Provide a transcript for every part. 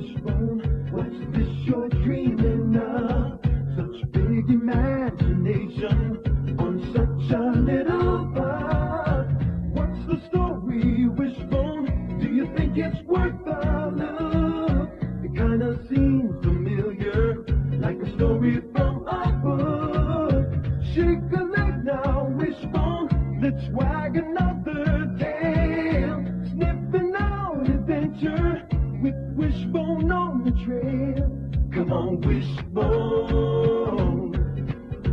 Wishbone, what's this you're dreaming of? Such big imagination on such a little bud. What's the story, Wishbone? Do you think it's worth a look? It kinda seems familiar, like a story from a book. Shake a leg now, Wishbone, let's wag another tail. Sniffing out adventure with Wishbone on the trail. Come on, Wishbone,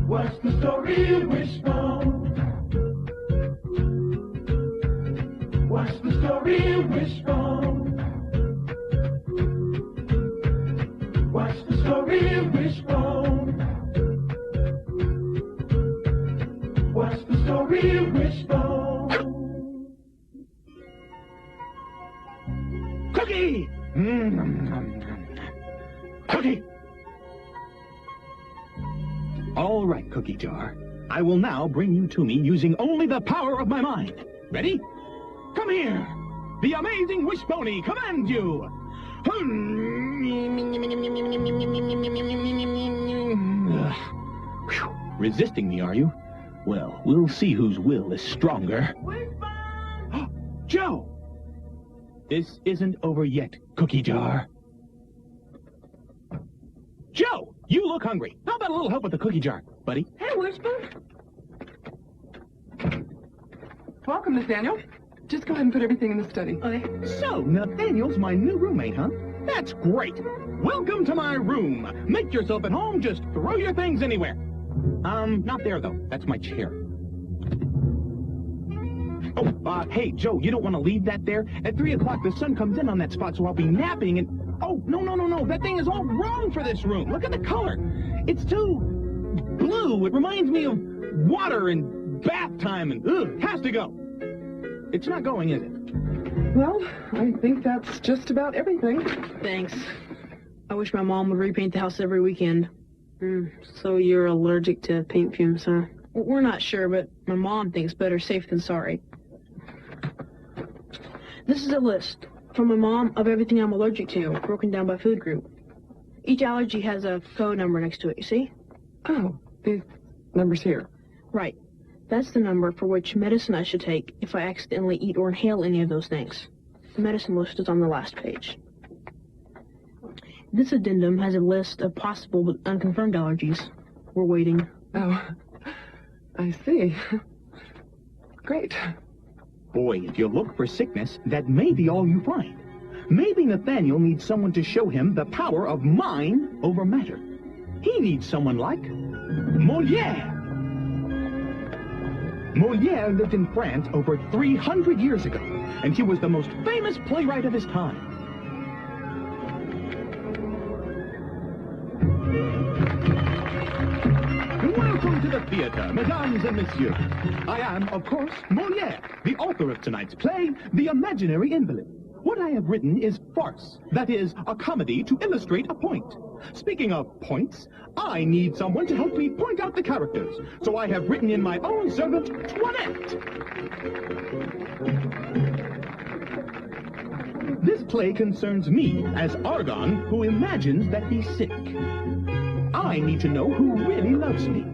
what's the story, Wishbone? What's the story, Wishbone? What's the story, Wishbone? What's the story, Wishbone? Cookie! Cookie! All right, Cookie Jar. I will now bring you to me using only the power of my mind. Ready? Come here! The amazing Wishbone commands you! Resisting me, are you? Well, we'll see whose will is stronger. Wishbone! Joe! This isn't over yet, Cookie Jar. Joe, you look hungry. How about a little help with the cookie jar, buddy? Hey, Wishbone. Welcome, Nathaniel. Just go ahead and put everything in the study. Okay. So, Nathaniel's my new roommate, huh? That's great. Welcome to my room. Make yourself at home. Just throw your things anywhere. Not there, though. That's my chair. Oh, hey, Joe, you don't want to leave that there? At 3 o'clock, the sun comes in on that spot, so I'll be napping and... Oh, no. That thing is all wrong for this room. Look at the color. It's too blue. It reminds me of water and bath time and... Ugh, has to go. It's not going, is it? Well, I think that's just about everything. Thanks. I wish my mom would repaint the house every weekend. So you're allergic to paint fumes, huh? We're not sure, but my mom thinks better safe than sorry. This is a list from my mom of everything I'm allergic to, broken down by food group. Each allergy has a code number next to it, you see? Oh, these numbers here. Right. That's the number for which medicine I should take if I accidentally eat or inhale any of those things. The medicine list is on the last page. This addendum has a list of possible but unconfirmed allergies. We're waiting. Oh, I see. Great. Boy, if you look for sickness, that may be all you find. Maybe Nathaniel needs someone to show him the power of mind over matter. He needs someone like Molière. Molière lived in France over 300 years ago, and he was the most famous playwright of his time. Welcome to the theater, mesdames and messieurs. I am, of course, Molière, the author of tonight's play, The Imaginary Invalid. What I have written is farce, that is, a comedy to illustrate a point. Speaking of points, I need someone to help me point out the characters, so I have written in my own servant, Toinette. This play concerns me as Argon, who imagines that he's sick. I need to know who really loves me.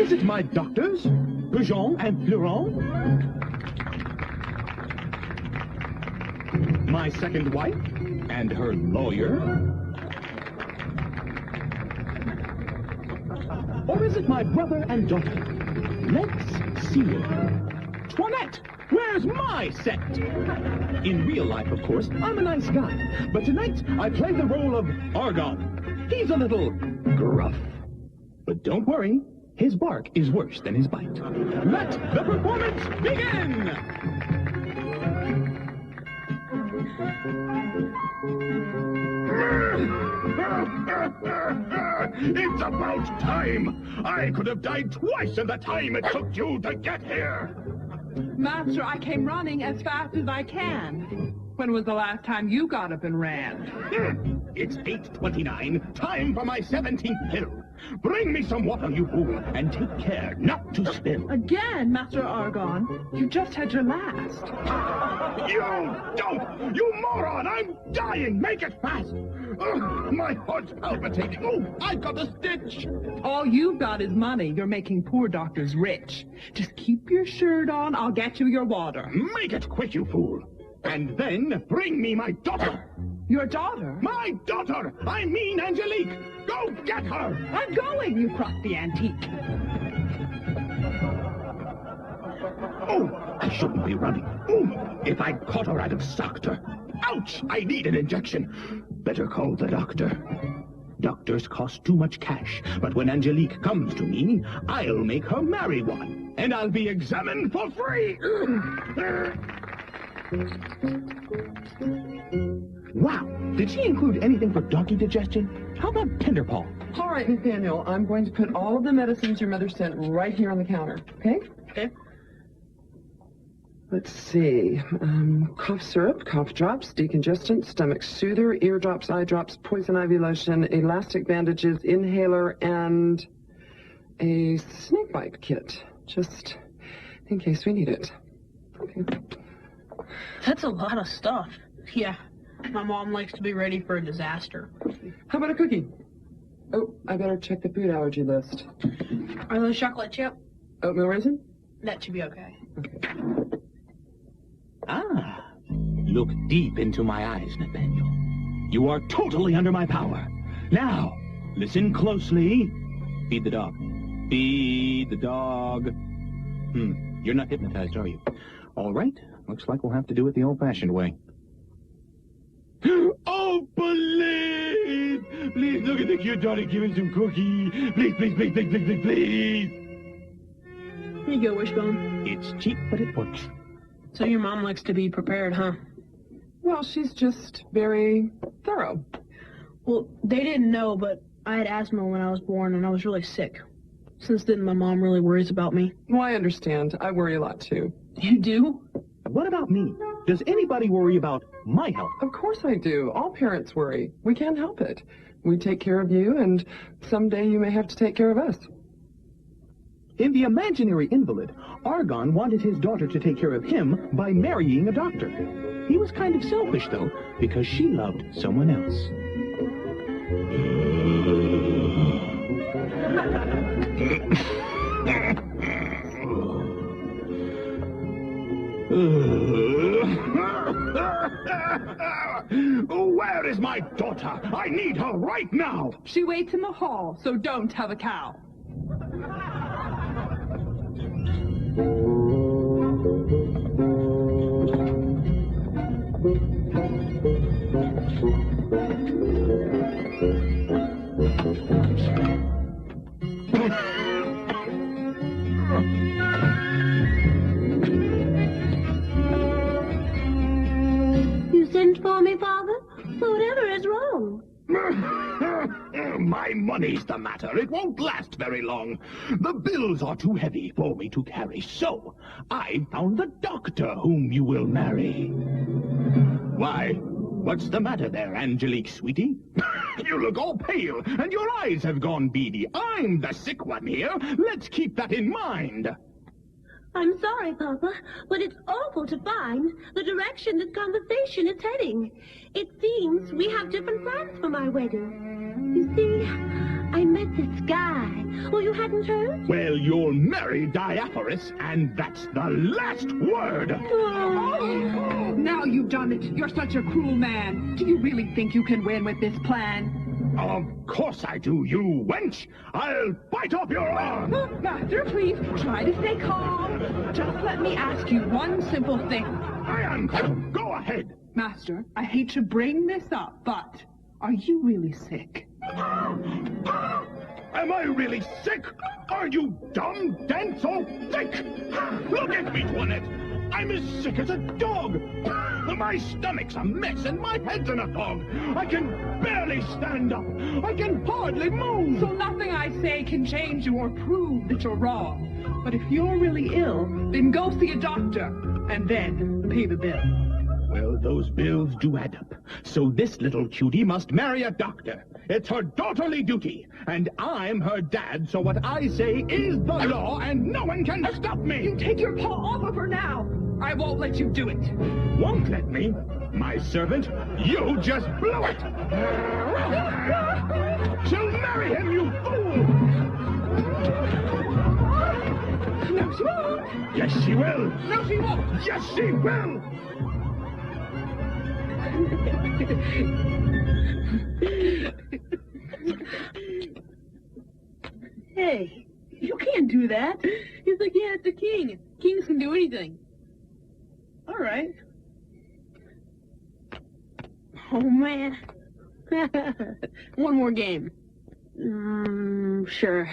Is it my doctors, Jean and Florent? My second wife and her lawyer? Or is it my brother and daughter? Let's see. Toinette, where's my set? In real life, of course, I'm a nice guy. But tonight, I play the role of Argon. He's a little gruff. But don't worry, his bark is worse than his bite. Let the performance begin! It's about time! I could have died twice in the time it took you to get here! Master, I came running as fast as I can. When was the last time you got up and ran? It's 8:29, time for my 17th pill. Bring me some water, you fool, and take care not to spill. Again, Master Argon. You just had your last. You dope! You moron! I'm dying! Make it fast! Ugh, my heart's palpitating. Oh, I've got a stitch! All you've got is money. You're making poor doctors rich. Just keep your shirt on. I'll get you your water. Make it quick, you fool! And then bring me my daughter! Your daughter? My daughter! I mean Angelique! Go get her! I'm going, you crusty antique. Oh, I shouldn't be running. Oh, if I'd caught her, I'd have socked her. Ouch! I need an injection. Better call the doctor. Doctors cost too much cash, but when Angelique comes to me, I'll make her marry one, and I'll be examined for free. Wow, did she include anything for donkey digestion? How about tender paw? All right, Nathaniel, I'm going to put all of the medicines your mother sent right here on the counter, okay? Okay. Let's see. Cough syrup, cough drops, decongestant, stomach soother, ear drops, eye drops, poison ivy lotion, elastic bandages, inhaler, and a snake bite kit, just in case we need it. Okay. That's a lot of stuff. Yeah, my mom likes to be ready for a disaster. How about a cookie? Oh, I better check the food allergy list. Are those chocolate chip? Oatmeal raisin? That should be okay. Okay. Ah, look deep into my eyes, Nathaniel. You are totally under my power. Now, listen closely. Feed the dog. Feed the dog. You're not hypnotized, are you? All right. Looks like we'll have to do it the old-fashioned way. Oh, please! Please look at the cute daughter giving some cookie. Please, please, please, please, please, please, please. Here you go, Wishbone. It's cheap, but it works. So your mom likes to be prepared, huh? Well, she's just very thorough. Well, they didn't know, but I had asthma when I was born, and I was really sick. Since then, my mom really worries about me. Well, I understand. I worry a lot, too. You do? What about me? Does anybody worry about my health? Of course I do. All parents worry. We can't help it. We take care of you, and someday you may have to take care of us. In The Imaginary Invalid, Argon wanted his daughter to take care of him by marrying a doctor. He was kind of selfish, though, because she loved someone else. Where is my daughter? I need her right now! She waits in the hall, so don't tell the cow. You sent for me, Father? Whatever is wrong? My money's the matter. It won't last very long. The bills are too heavy for me to carry, so I found the doctor whom you will marry. Why, what's the matter there, Angelique, sweetie? You look all pale, and your eyes have gone beady. I'm the sick one here. Let's keep that in mind. I'm sorry, Papa, but it's awful to find the direction this conversation is heading. It seems we have different plans for my wedding. You see, I met this guy. Oh, you hadn't heard? Well, you'll marry Diaphorus, and that's the last word. Oh, now you've done it. You're such a cruel man. Do you really think you can win with this plan? Of course I do, you wench! I'll bite off your arm! Master, please, try to stay calm. Just let me ask you one simple thing. I am calm. Go ahead. Master, I hate to bring this up, but are you really sick? Am I really sick? Are you dumb, dense, or thick? Look at me, Toinette. I'm as sick as a dog. My stomach's a mess and my head's in a fog. I can barely stand up. I can hardly move. So nothing I say can change you or prove that you're wrong. But if you're really ill, then go see a doctor and then pay the bill. Well, those bills do add up. So this little cutie must marry a doctor. It's her daughterly duty. And I'm her dad, so what I say is the law, and no one can stop me. You take your paw off of her now. I won't let you do it. Won't let me? My servant? You just blew it! She'll marry him, you fool! No, she won't. Yes, she will! No, she won't. Yes, she will! Hey, you can't do that. He's like, yeah, it's a king. Kings can do anything. All right. Oh, man. One more game. Sure.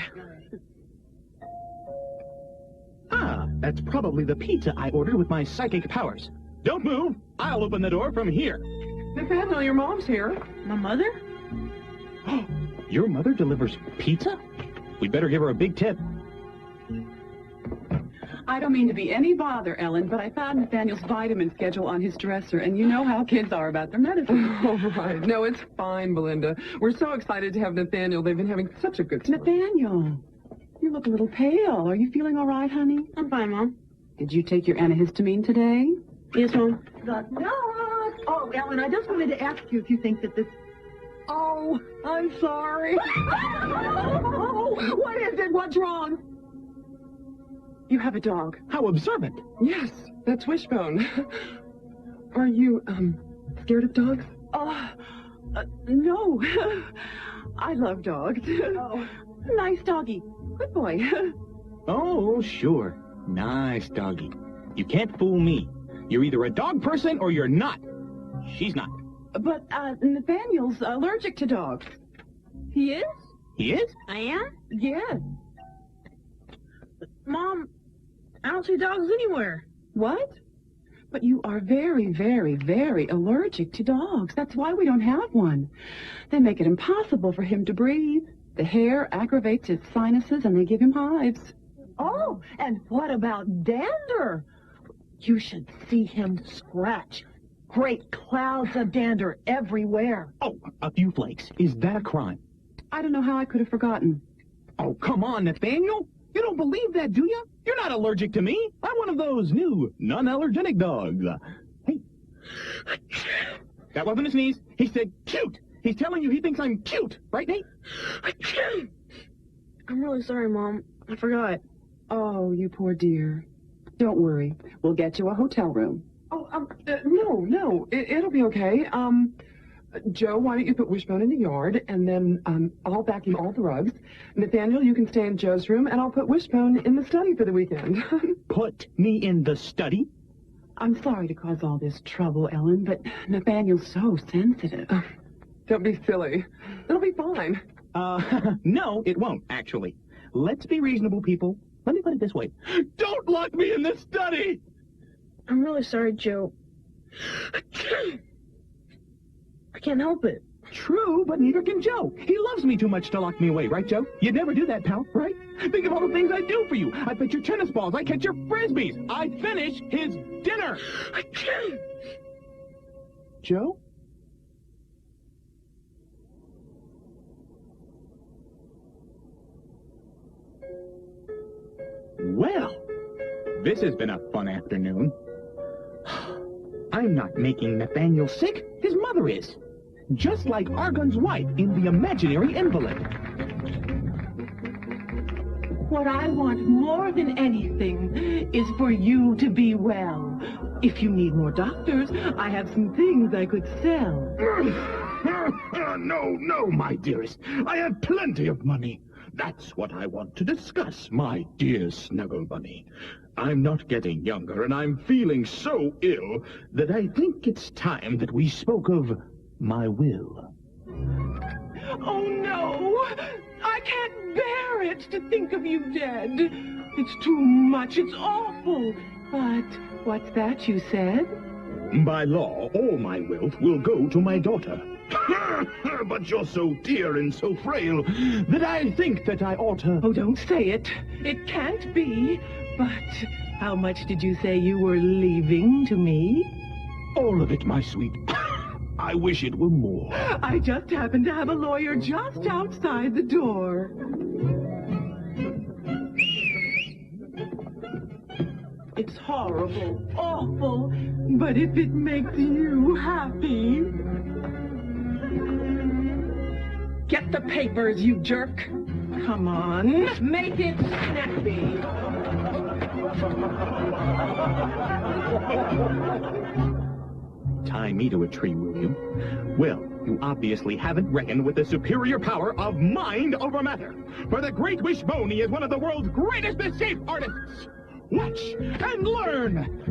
Ah, that's probably the pizza I ordered with my psychic powers. Don't move. I'll open the door from here. Nathaniel, your mom's here. My mother? Your mother delivers pizza? We'd better give her a big tip. I don't mean to be any bother, Ellen, but I found Nathaniel's vitamin schedule on his dresser, and you know how kids are about their medicine. Oh, right. No, it's fine, Belinda. We're so excited to have Nathaniel. They've been having such a good time. Nathaniel, you look a little pale. Are you feeling all right, honey? I'm fine, Mom. Did you take your antihistamine today? Yes, Mom. Oh, Ellen, I just wanted to ask you if you think that this... Oh, I'm sorry. Oh, what is it? What's wrong? You have a dog. How observant. Yes, that's Wishbone. Are you, scared of dogs? No. I love dogs. Oh. Nice doggy. Good boy. Oh, sure. Nice doggy. You can't fool me. You're either a dog person or you're not. She's not. But, Nathaniel's allergic to dogs. He is? He is? I am? Yes. Mom, I don't see dogs anywhere. What? But you are very, very, very allergic to dogs. That's why we don't have one. They make it impossible for him to breathe. The hair aggravates his sinuses and they give him hives. Oh, and what about dander? You should see him scratch. Great clouds of dander everywhere. Oh, a few flakes. Is that a crime? I don't know how I could have forgotten. Oh, come on, Nathaniel. You don't believe that, do you? You're not allergic to me. I'm one of those new, non-allergenic dogs. Hey. That wasn't a sneeze. He said cute. He's telling you he thinks I'm cute. Right, Nate? I'm really sorry, Mom. I forgot. Oh, you poor dear. Don't worry. We'll get you a hotel room. Oh, no, it'll be okay. Joe, why don't you put Wishbone in the yard, and then, I'll vacuum all the rugs. Nathaniel, you can stay in Joe's room, and I'll put Wishbone in the study for the weekend. Put me in the study? I'm sorry to cause all this trouble, Ellen, but Nathaniel's so sensitive. Don't be silly. It'll be fine. No, it won't, actually. Let's be reasonable, people. Let me put it this way. Don't lock me in the study! I'm really sorry, Joe. I can't help it. True, but neither can Joe. He loves me too much to lock me away, right, Joe? You'd never do that, pal, right? Think of all the things I do for you. I pitch your tennis balls. I catch your frisbees. I finish his dinner. Joe? Well, this has been a fun afternoon. I'm not making Nathaniel sick. His mother is. Just like Argon's wife in The Imaginary Invalid. What I want more than anything is for you to be well. If you need more doctors, I have some things I could sell. No, my dearest. I have plenty of money. That's what I want to discuss, my dear Snuggle Bunny. I'm not getting younger, and I'm feeling so ill that I think it's time that we spoke of my will. Oh, no! I can't bear it to think of you dead. It's too much. It's awful. But what's that you said? By law, all my wealth will go to my daughter. But you're so dear and so frail that I think that I ought to... Oh, don't say it. It can't be. But how much did you say you were leaving to me? all of it, my sweet. I wish it were more. I just happen to have a lawyer just outside the door. It's horrible, awful, but if it makes you happy... Get the papers, you jerk. Come on, make it snappy. Tie me to a tree, will you? Well, you obviously haven't reckoned with the superior power of mind over matter. For the great Wishbone is one of the world's greatest mischief artists. Watch and learn.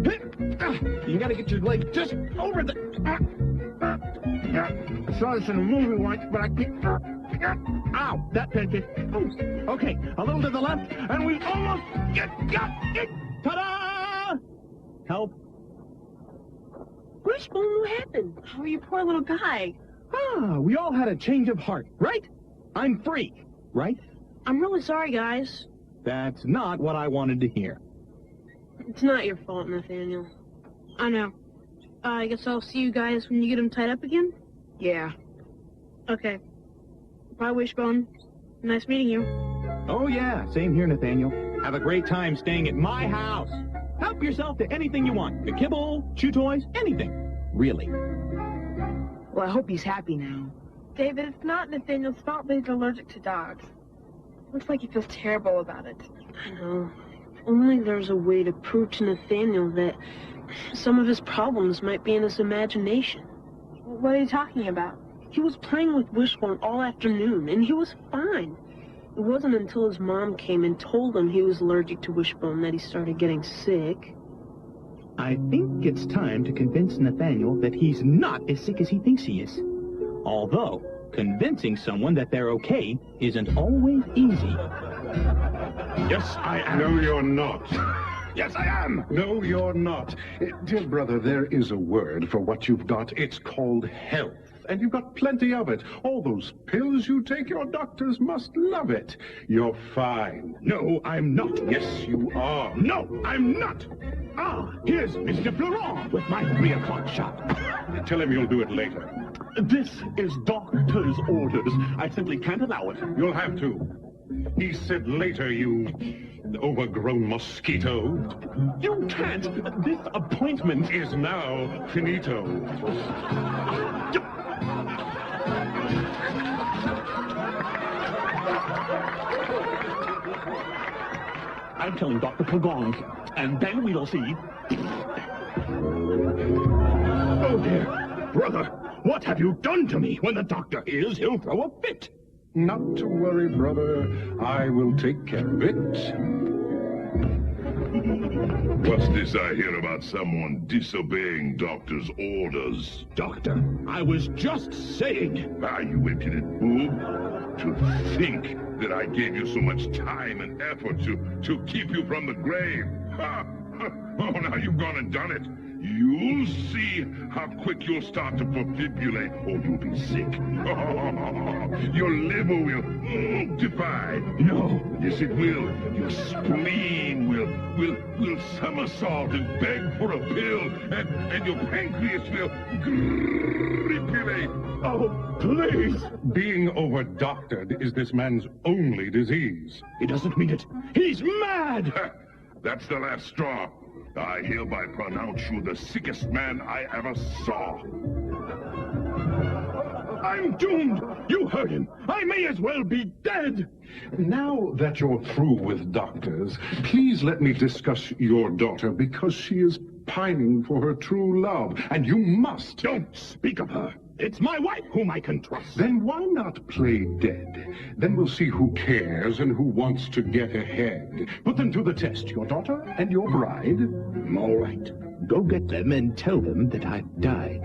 You gotta get your leg just over the... I saw this in a movie once, but I can't... Ow, that pinches. Okay, a little to the left, and we almost got it. Ta-da! Help. Wishbone, what happened? Oh, you poor little guy. We all had a change of heart, right? I'm free, right? I'm really sorry, guys. That's not what I wanted to hear. It's not your fault, Nathaniel. I know. I guess I'll see you guys when you get him tied up again? Yeah. Okay. Bye, Wishbone. Nice meeting you. Oh, yeah, same here, Nathaniel. Have a great time staying at my house. Help yourself to anything you want. The kibble, chew toys, anything. Really. Well, I hope he's happy now. David, it's not Nathaniel's fault that he's allergic to dogs. Looks like he feels terrible about it. I know. If only there's a way to prove to Nathaniel that some of his problems might be in his imagination. What are you talking about? He was playing with Wishbone all afternoon, and he was fine. It wasn't until his mom came and told him he was allergic to Wishbone that he started getting sick. I think it's time to convince Nathaniel that he's not as sick as he thinks he is. Although, convincing someone that they're okay isn't always easy. Yes, I am. No, you're not. Yes, I am! No, you're not. Dear brother, there is a word for what you've got. It's called health. And you've got plenty of it. All those pills you take, your doctors must love it. You're fine. No, I'm not. Yes, you are. No, I'm not. Here's Mr. Florent with my 3 o'clock shot. Tell him you'll do it later. This is doctor's orders. I simply can't allow it. You'll have to. He said later, you overgrown mosquito. You can't. This appointment Is now finito. I'm telling Dr. Pagong, and then we'll see. Oh, dear. Brother, what have you done to me? When the doctor hears, he'll throw a fit. Not to worry, brother. I will take care of it. What's this I hear about someone disobeying doctor's orders? Doctor, I was just saying. You impudent boob. To think that I gave you so much time and effort to keep you from the grave. Oh, now you've gone and done it. You'll see how quick you'll start to perfibulate, or you'll be sick. Your liver will divide. No. Yes, it will. Your spleen will somersault and beg for a pill, and your pancreas will gripulate. Oh, please. Being over-doctored is this man's only disease. He doesn't mean it. He's mad. That's the last straw. I hereby pronounce you the sickest man I ever saw. I'm doomed. You heard him. I may as well be dead. Now that you're through with doctors, please let me discuss your daughter, because she is pining for her true love, and you must. Don't speak of her. It's my wife whom I can trust. Then why not play dead? Then we'll see who cares and who wants to get ahead. Put them to the test, your daughter and your bride. All right. Go get them and tell them that I've died.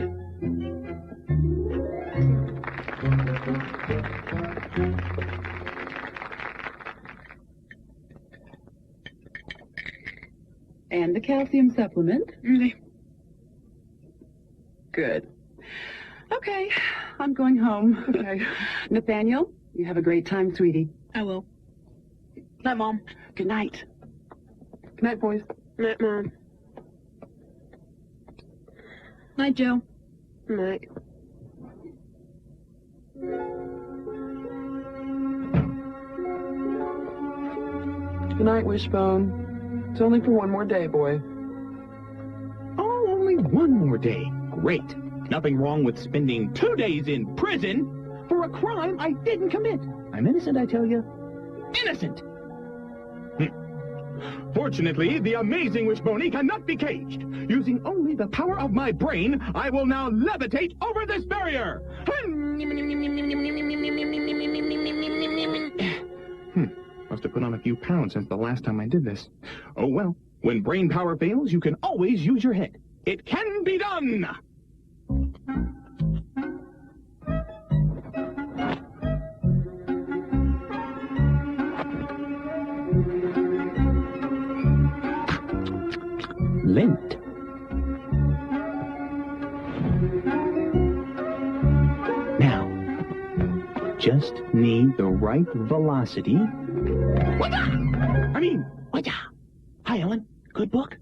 And the calcium supplement. Good. Okay, I'm going home. Okay. Nathaniel, you have a great time, sweetie. I will. Night, Mom. Good night. Good night, boys. Night, Mom. Night, Joe. Night. Good night, Wishbone. It's only for one more day, boy. Oh, only one more day. Great. Nothing wrong with spending 2 days in prison for a crime I didn't commit. I'm innocent, I tell you. Innocent! Fortunately, the amazing Wishbone cannot be caged. Using only the power of my brain, I will now levitate over this barrier. Must have put on a few pounds since the last time I did this. Oh well, when brain power fails, you can always use your head. It can be done! Lint. Now, just need the right velocity. Whatcha? Hi, Ellen. Good book?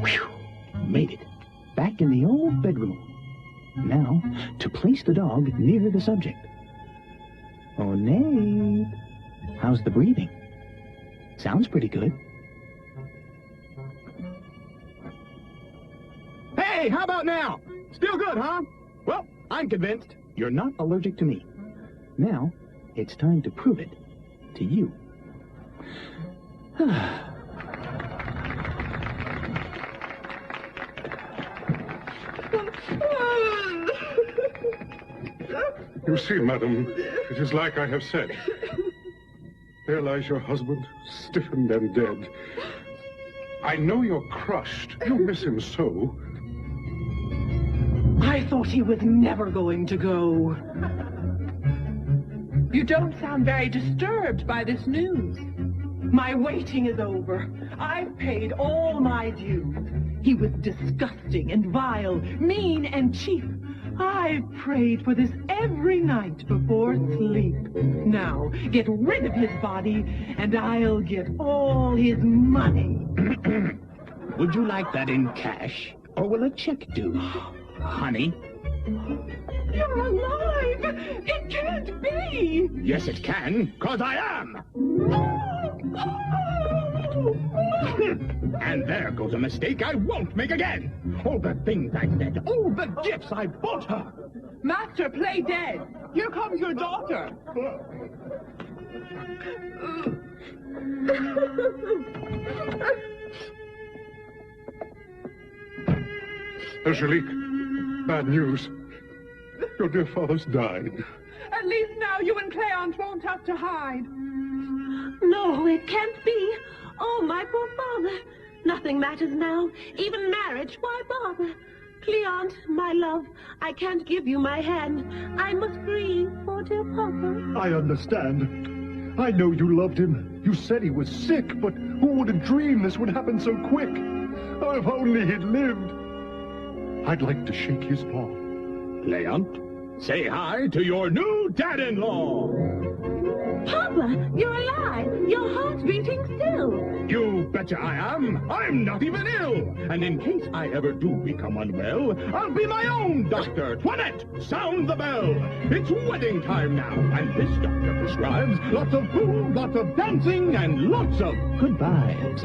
Whew. Made it. Back in the old bedroom. Now, to place the dog near the subject. Oh, Nate. How's the breathing? Sounds pretty good. Hey, how about now? Still good, huh? Well, I'm convinced you're not allergic to me. Now, it's time to prove it to you. You see, madam, it is like I have said. There lies your husband, stiffened and dead. I know you're crushed. You miss him so. I thought he was never going to go. You don't sound very disturbed by this news. My waiting is over. I've paid all my dues. He was disgusting and vile, mean and cheap. I've prayed for this every night before sleep. Now, get rid of his body, and I'll get all his money. Would you like that in cash, or will a check do, honey? You're alive! It can't be! Yes, it can, 'cause I am! And there goes a mistake I won't make again! All the things I said, all the gifts I bought her! Master, play dead! Here comes your daughter! Angelique, bad news. Your dear father's died. At least now you and Cleante won't have to hide. No, it can't be. Oh, my poor father. Nothing matters now. Even marriage, why bother? Cleante, my love, I can't give you my hand. I must grieve for dear papa. I understand. I know you loved him. You said he was sick, but who would have dreamed this would happen so quick? Oh, if only he'd lived. I'd like to shake his paw. Cleante, say hi to your new dad-in-law! Papa, you're alive. Your heart's beating still. You betcha I am. I'm not even ill. And in case I ever do become unwell, I'll be my own doctor. Toinette, sound the bell. It's wedding time now, and this doctor prescribes lots of food, lots of dancing, and lots of good vibes.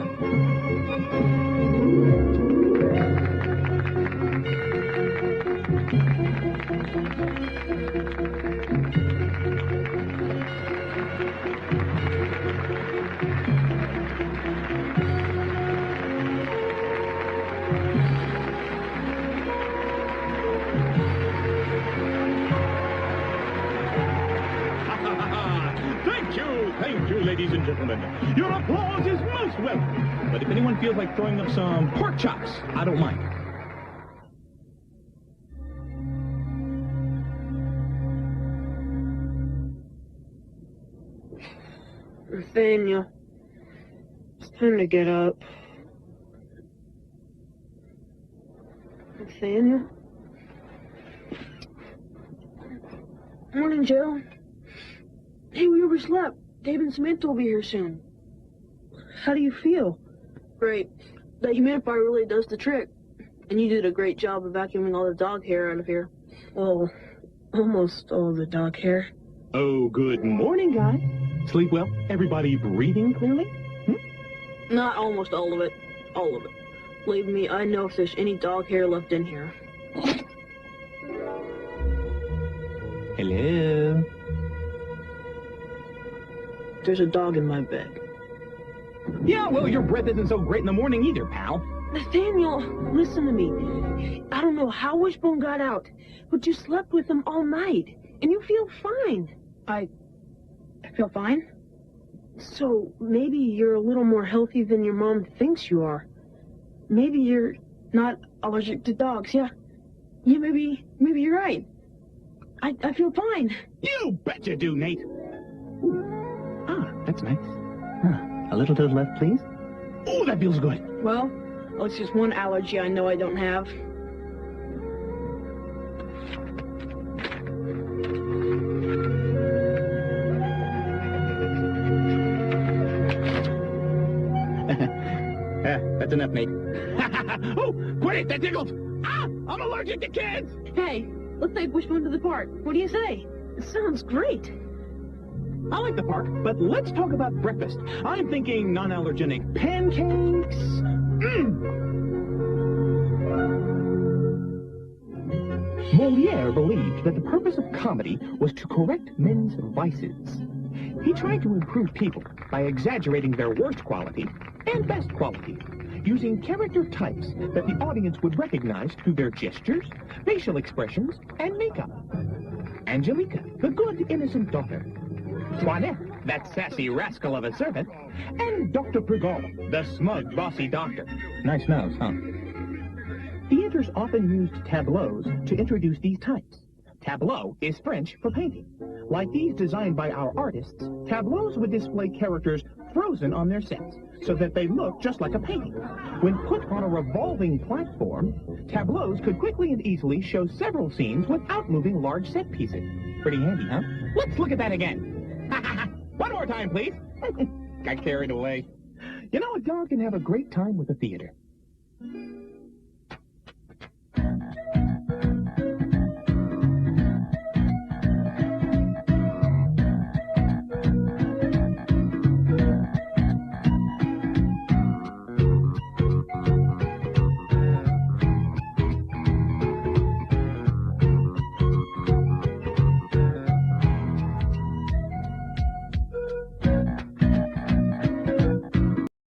Thank you, ladies and gentlemen. Your applause is most welcome. But if anyone feels like throwing up some pork chops, I don't mind. Nathaniel, it's time to get up. Nathaniel? Morning, Joe. Hey, we overslept. Dave and Samantha will be here soon. How do you feel? Great. That humidifier really does the trick. And you did a great job of vacuuming all the dog hair out of here. Well, almost all the dog hair. Oh, good morning, guys. Sleep well? Everybody breathing clearly? Not almost all of it. All of it. Believe me, I know if there's any dog hair left in here. Hello? There's a dog in my bed. Yeah, well, your breath isn't so great in the morning either, pal. Nathaniel, listen to me. I don't know how Wishbone got out, but you slept with him all night, and you feel fine. I feel fine? So maybe you're a little more healthy than your mom thinks you are. Maybe you're not allergic to dogs, yeah. Yeah, maybe you're right. I feel fine. You bet you do, Nate. Ooh. Ah, that's nice. A little to the left, please. Oh, that feels good. Well, it's just one allergy I know I don't have. That's enough, Nate. Oh, quit it! That tickles! Ah! I'm allergic to kids! Hey, let's take Wishbone to the park. What do you say? It sounds great. I like the park, but let's talk about breakfast. I'm thinking non-allergenic pancakes. Molière believed that the purpose of comedy was to correct men's vices. He tried to improve people by exaggerating their worst quality and best quality, using character types that the audience would recognize through their gestures, facial expressions, and makeup. Angelica, the good, innocent daughter. Toinette, that sassy rascal of a servant. And Dr. Prigol, the smug, bossy doctor. Nice nose, huh? Theaters often used tableaus to introduce these types. Tableau is French for painting. Like these designed by our artists, tableaus would display characters frozen on their sets so that they look just like a painting. When put on a revolving platform, tableaus could quickly and easily show several scenes without moving large set pieces. Pretty handy, huh? Let's look at that again. One more time, please. Got carried away. You know, a dog can have a great time with the theater.